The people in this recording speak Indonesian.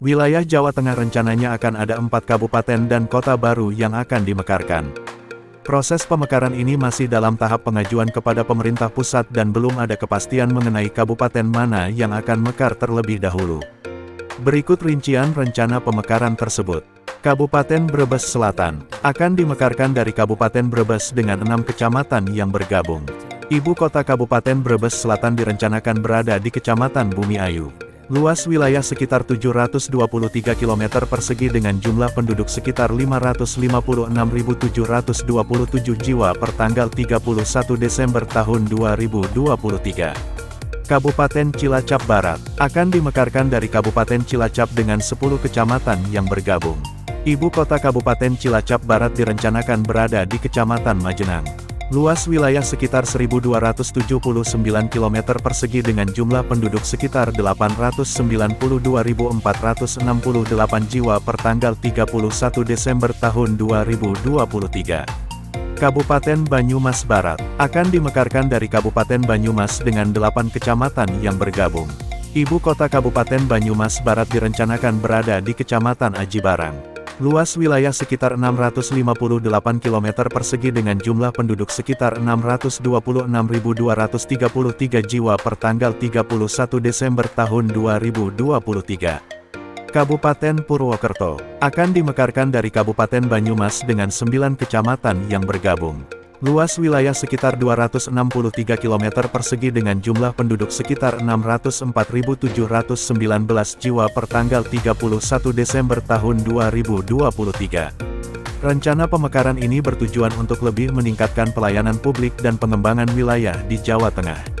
Wilayah Jawa Tengah rencananya akan ada 4 kabupaten dan kota baru yang akan dimekarkan. Proses pemekaran ini masih dalam tahap pengajuan kepada pemerintah pusat dan belum ada kepastian mengenai kabupaten mana yang akan mekar terlebih dahulu. Berikut rincian rencana pemekaran tersebut. Kabupaten Brebes Selatan akan dimekarkan dari Kabupaten Brebes dengan 6 kecamatan yang bergabung. Ibu kota Kabupaten Brebes Selatan direncanakan berada di Kecamatan Bumi Ayu. Luas wilayah sekitar 723 km persegi dengan jumlah penduduk sekitar 556.727 jiwa per tanggal 31 Desember tahun 2023. Kabupaten Cilacap Barat akan dimekarkan dari Kabupaten Cilacap dengan 10 kecamatan yang bergabung. Ibu kota Kabupaten Cilacap Barat direncanakan berada di Kecamatan Majenang. Luas wilayah sekitar 1.279 km persegi dengan jumlah penduduk sekitar 892.468 jiwa per tanggal 31 Desember tahun 2023. Kabupaten Banyumas Barat akan dimekarkan dari Kabupaten Banyumas dengan 8 kecamatan yang bergabung. Ibu kota Kabupaten Banyumas Barat direncanakan berada di Kecamatan Aji Barang. Luas wilayah sekitar 658 km persegi dengan jumlah penduduk sekitar 626.233 jiwa per tanggal 31 Desember tahun 2023. Kabupaten Purwokerto akan dimekarkan dari Kabupaten Banyumas dengan 9 kecamatan yang bergabung. Luas wilayah sekitar 263 km persegi dengan jumlah penduduk sekitar 604.719 jiwa per tanggal 31 Desember tahun 2023. Rencana pemekaran ini bertujuan untuk lebih meningkatkan pelayanan publik dan pengembangan wilayah di Jawa Tengah.